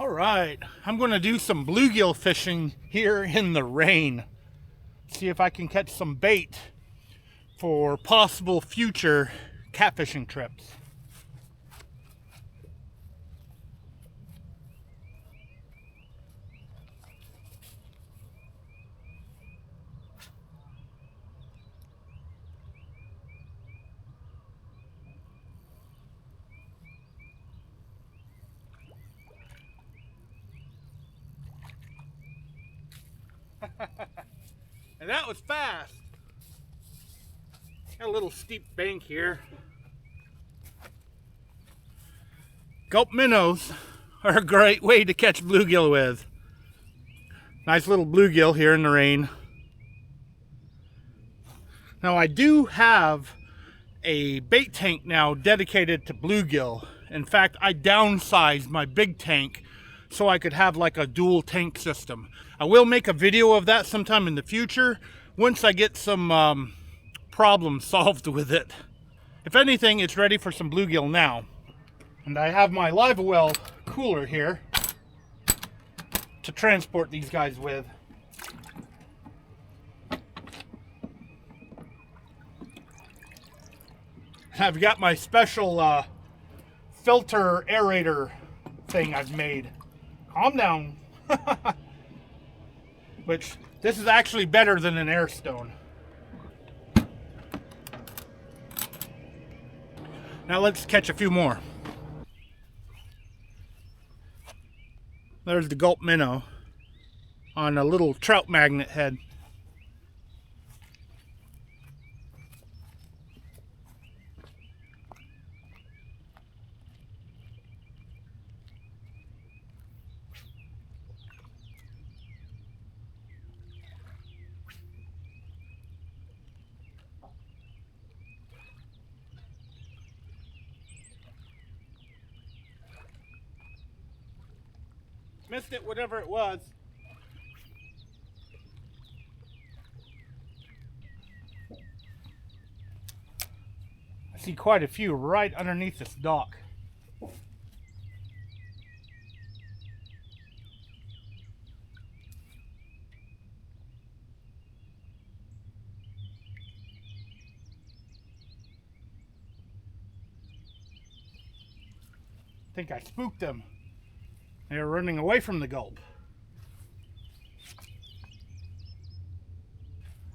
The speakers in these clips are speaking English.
All right, I'm going to do some bluegill fishing here in the rain. See if I can catch some bait for possible future catfishing trips. And that was fast. Got a little steep bank here. Gulp Minnows are a great way to catch bluegill with. Nice little bluegill here in the rain. Now I do have a bait tank now dedicated to bluegill. In fact, I downsized my big tank so I could have like a dual tank system. I will make a video of that sometime in the future once I get some problems solved with it. If anything, it's ready for some bluegill now. And I have my live well cooler here to transport these guys with. I've got my special filter aerator thing I've made. Calm down. Which, this is actually better than an air stone. Now let's catch a few more. There's the Gulp Minnow on a little Trout Magnet head. Missed it, whatever it was. I see quite a few right underneath this dock. I think I spooked them. They were running away from the gulp.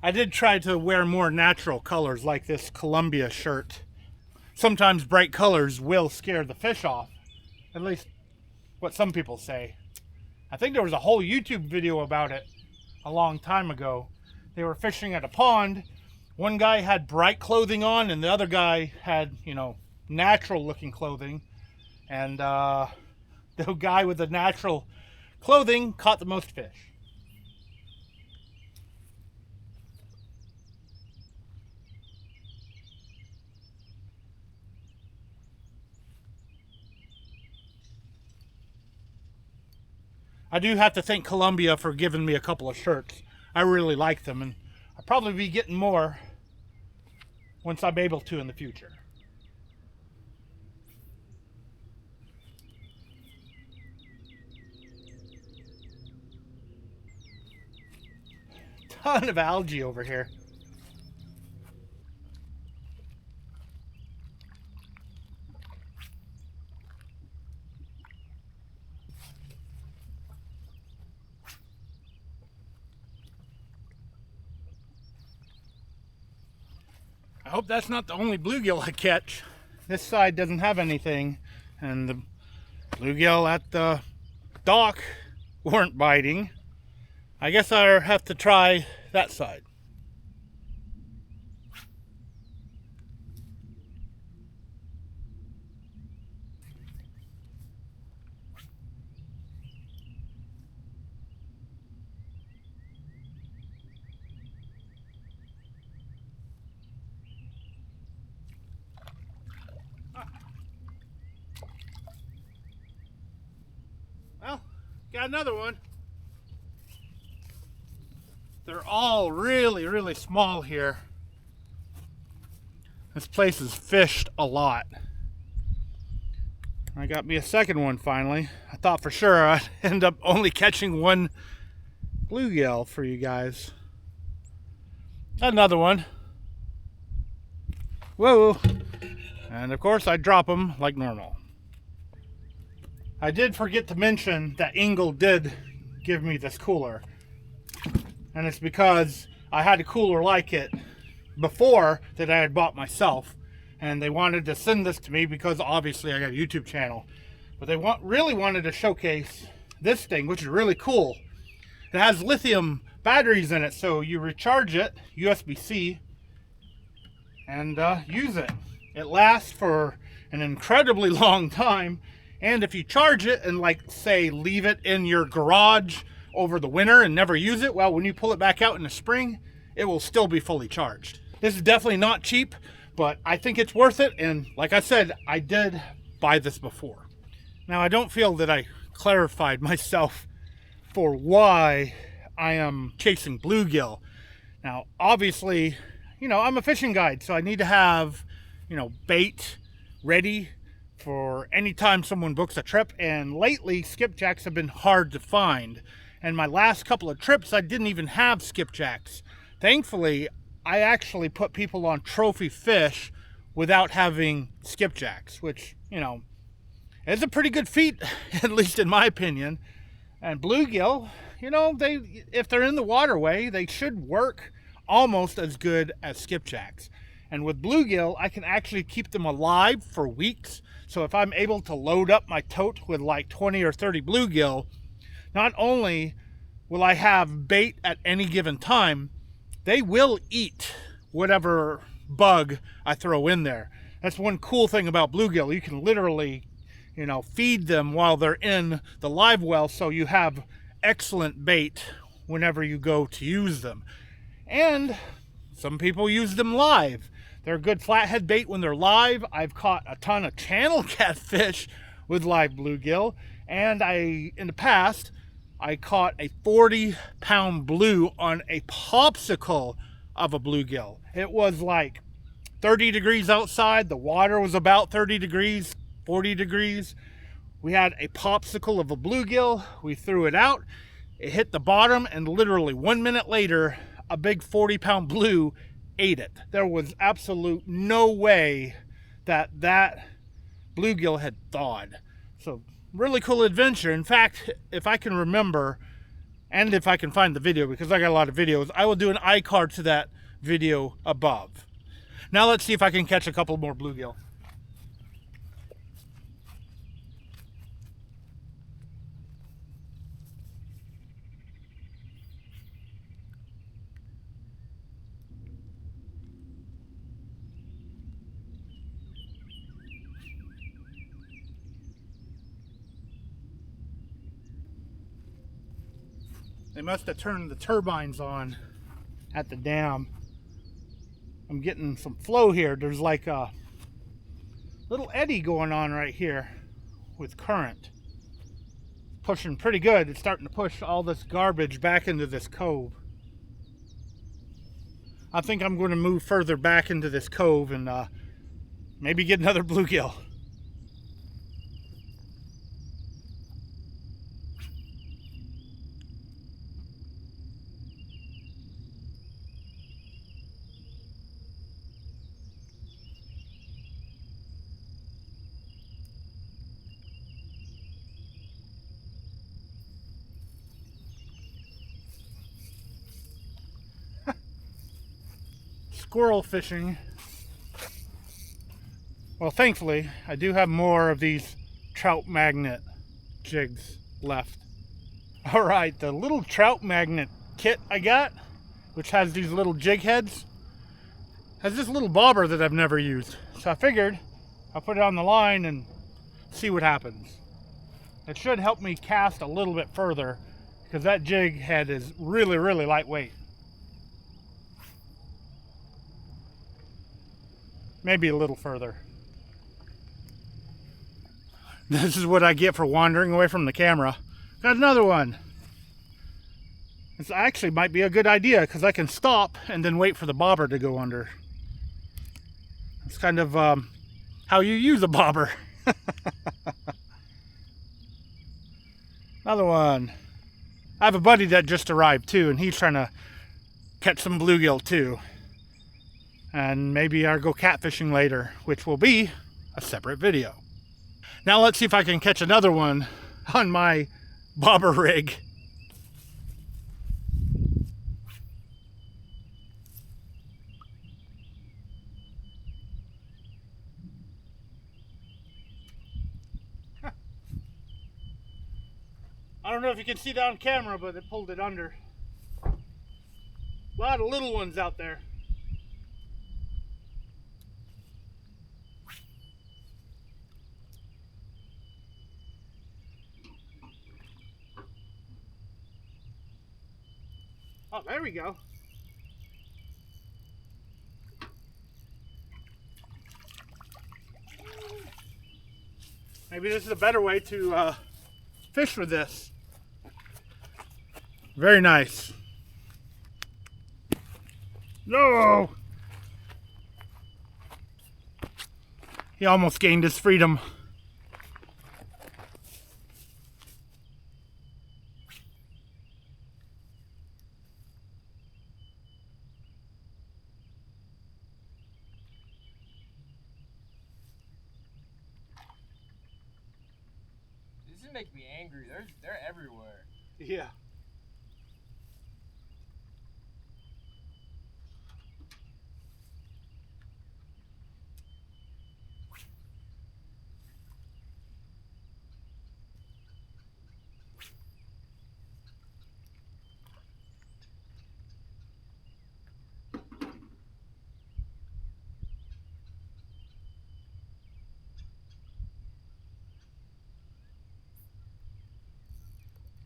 I did try to wear more natural colors like this Columbia shirt. Sometimes bright colors will scare the fish off. At least what some people say. I think there was a whole YouTube video about it a long time ago. They were fishing at a pond. One guy had bright clothing on and the other guy had, natural looking clothing. And the guy with the natural clothing caught the most fish. I do have to thank Columbia for giving me a couple of shirts. I really like them, and I'll probably be getting more once I'm able to in the future. Ton of algae over here. I hope that's not the only bluegill I catch. This side doesn't have anything, and the bluegill at the dock weren't biting. I guess I'll have to try that side. Well, got another one. They're all really, really small here. This place is fished a lot. I got me a second one finally. I thought for sure I'd end up only catching one bluegill for you guys. Another one. Whoa! And of course I drop them like normal. I did forget to mention that Engel did give me this cooler. And it's because I had a cooler like it before that I had bought myself. And they wanted to send this to me because obviously I got a YouTube channel. But they really wanted to showcase this thing, which is really cool. It has lithium batteries in it, so you recharge it, USB-C, and use it. It lasts for an incredibly long time. And if you charge it and, like, say, leave it in your garage over the winter and never use it, well, when you pull it back out in the spring, it will still be fully charged. This is definitely not cheap, but I think it's worth it. And like I said, I did buy this before. Now, I don't feel that I clarified myself for why I am chasing bluegill. Now, obviously, you know, I'm a fishing guide, so I need to have, you know, bait ready for any time someone books a trip. And lately, skipjacks have been hard to find. And my last couple of trips, I didn't even have skipjacks. Thankfully, I actually put people on trophy fish without having skipjacks, which, you know, is a pretty good feat, at least in my opinion. And bluegill, you know, if they're in the waterway, they should work almost as good as skipjacks. And with bluegill, I can actually keep them alive for weeks. So if I'm able to load up my tote with like 20 or 30 bluegill, not only will I have bait at any given time, they will eat whatever bug I throw in there. That's one cool thing about bluegill. You can literally, you know, feed them while they're in the live well, so you have excellent bait whenever you go to use them. And some people use them live. They're good flathead bait when they're live. I've caught a ton of channel catfish with live bluegill, and in the past, I caught a 40-pound blue on a popsicle of a bluegill. It was like 30 degrees outside. The water was about 30 degrees, 40 degrees. We had a popsicle of a bluegill. We threw it out. It hit the bottom, and literally 1 minute later, a big 40-pound blue ate it. There was absolute no way that bluegill had thawed. So really cool adventure. In fact, if I can remember, and if I can find the video, because I got a lot of videos, I will do an iCard to that video above. Now let's see if I can catch a couple more bluegill. They must have turned the turbines on at the dam. I'm getting some flow here. There's like a little eddy going on right here with current. Pushing pretty good. It's starting to push all this garbage back into this cove. I think I'm going to move further back into this cove and maybe get another bluegill. Squirrel fishing. Well, thankfully, I do have more of these Trout Magnet jigs left. Alright, the little Trout Magnet kit I got, which has these little jig heads, has this little bobber that I've never used. So I figured I'll put it on the line and see what happens. It should help me cast a little bit further, because that jig head is really, really lightweight. Maybe a little further. This is what I get for wandering away from the camera. Got another one. This actually might be a good idea because I can stop and then wait for the bobber to go under. It's kind of how you use a bobber. Another one. I have a buddy that just arrived too, and he's trying to catch some bluegill too. And maybe I'll go catfishing later, which will be a separate video. Now let's see if I can catch another one on my bobber rig. I don't know if you can see that on camera, but it pulled it under. A lot of little ones out there. Oh, there we go. Maybe this is a better way to fish with this. Very nice. No! He almost gained his freedom. This is making me angry. They're everywhere. Yeah.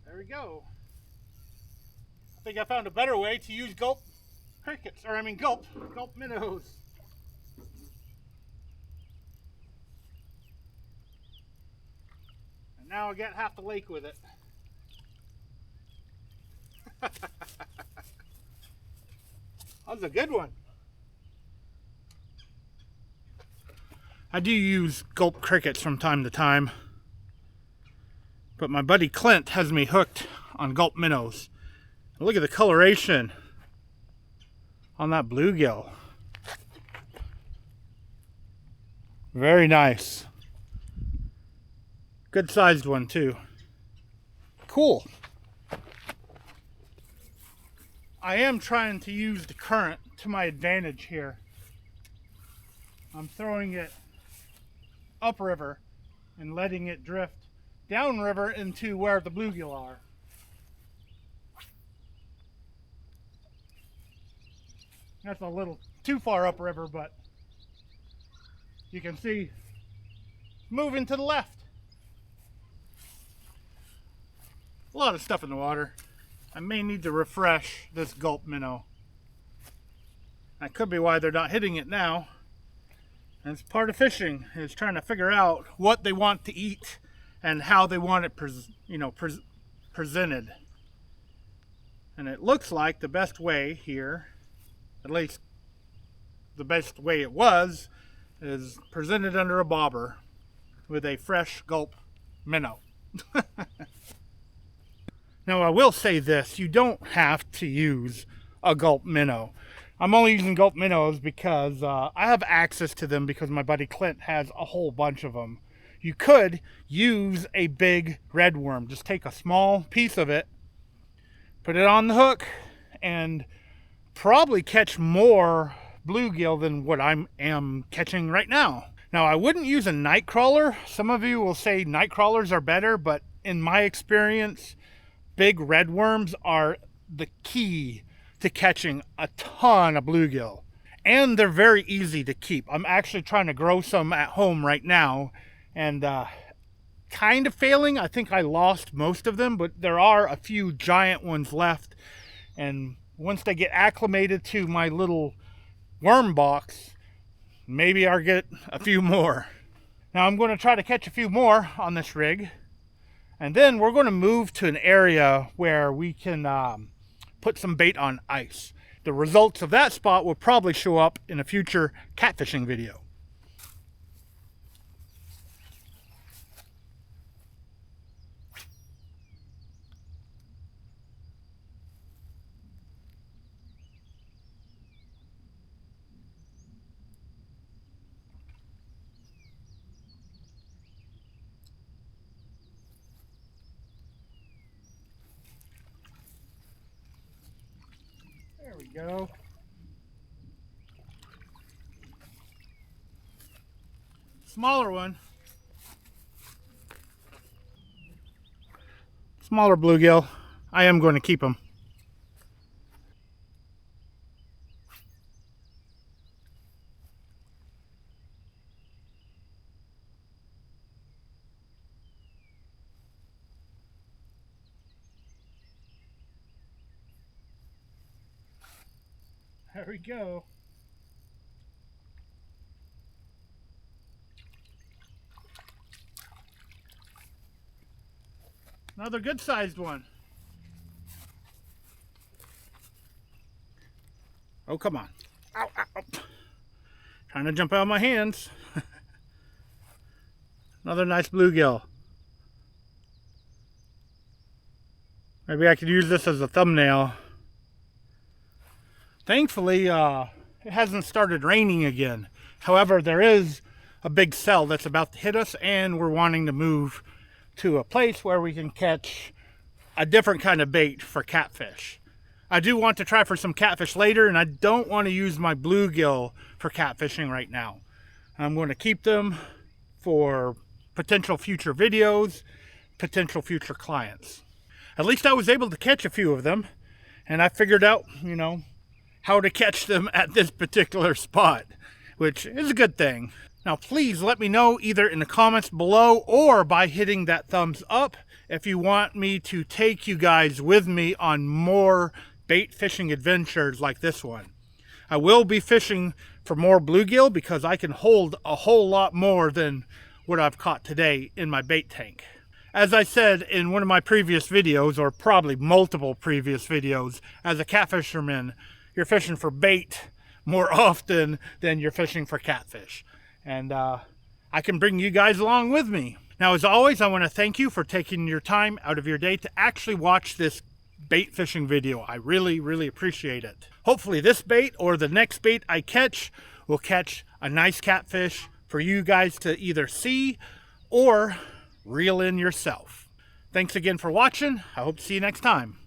There we go. I think I found a better way to use gulp crickets, or I mean gulp minnows. And now I get half the lake with it. That was a good one. I do use gulp crickets from time to time, but my buddy Clint has me hooked on gulp minnows. Look at the coloration on that bluegill. Very nice. Good sized one too. Cool. I am trying to use the current to my advantage here. I'm throwing it upriver and letting it drift downriver into where the bluegill are. That's a little too far upriver, but you can see moving to the left. A lot of stuff in the water. I may need to refresh this gulp minnow. That could be why they're not hitting it now. And it's part of fishing, is trying to figure out what they want to eat and how they want it presented. And it looks like the best way here, at least the best way it was, is presented under a bobber with a fresh gulp minnow. Now I will say this, you don't have to use a gulp minnow. I'm only using gulp minnows because I have access to them because my buddy Clint has a whole bunch of them. You could use a big red worm. Just take a small piece of it, put it on the hook, and probably catch more bluegill than what I am catching right now. Now, I wouldn't use a night crawler. Some of you will say night crawlers are better, but in my experience, big red worms are the key to catching a ton of bluegill. And they're very easy to keep. I'm actually trying to grow some at home right now, and kind of failing. I think I lost most of them, but there are a few giant ones left. And once they get acclimated to my little worm box, maybe I'll get a few more. Now I'm going to try to catch a few more on this rig, and then we're going to move to an area where we can put some bait on ice. The results of that spot will probably show up in a future catfishing video. we go. Smaller one. Smaller bluegill. I am going to keep them. There we go. Another good sized one. Oh, come on. Ow, ow, ow. Trying to jump out of my hands. Another nice bluegill. Maybe I could use this as a thumbnail. Thankfully, it hasn't started raining again. However, there is a big cell that's about to hit us, and we're wanting to move to a place where we can catch a different kind of bait for catfish. I do want to try for some catfish later, and I don't want to use my bluegill for catfishing right now. I'm going to keep them for potential future videos, potential future clients. At least I was able to catch a few of them, and I figured out, you know, how to catch them at this particular spot, which is a good thing. Now please let me know either in the comments below or by hitting that thumbs up if you want me to take you guys with me on more bait fishing adventures like this one. I will be fishing for more bluegill because I can hold a whole lot more than what I've caught today in my bait tank. As I said in one of my previous videos, or probably multiple previous videos, as a catfisherman, you're fishing for bait more often than you're fishing for catfish. And I can bring you guys along with me. Now, as always, I want to thank you for taking your time out of your day to actually watch this bait fishing video. I really, really appreciate it. Hopefully this bait or the next bait I catch will catch a nice catfish for you guys to either see or reel in yourself. Thanks again for watching. I hope to see you next time.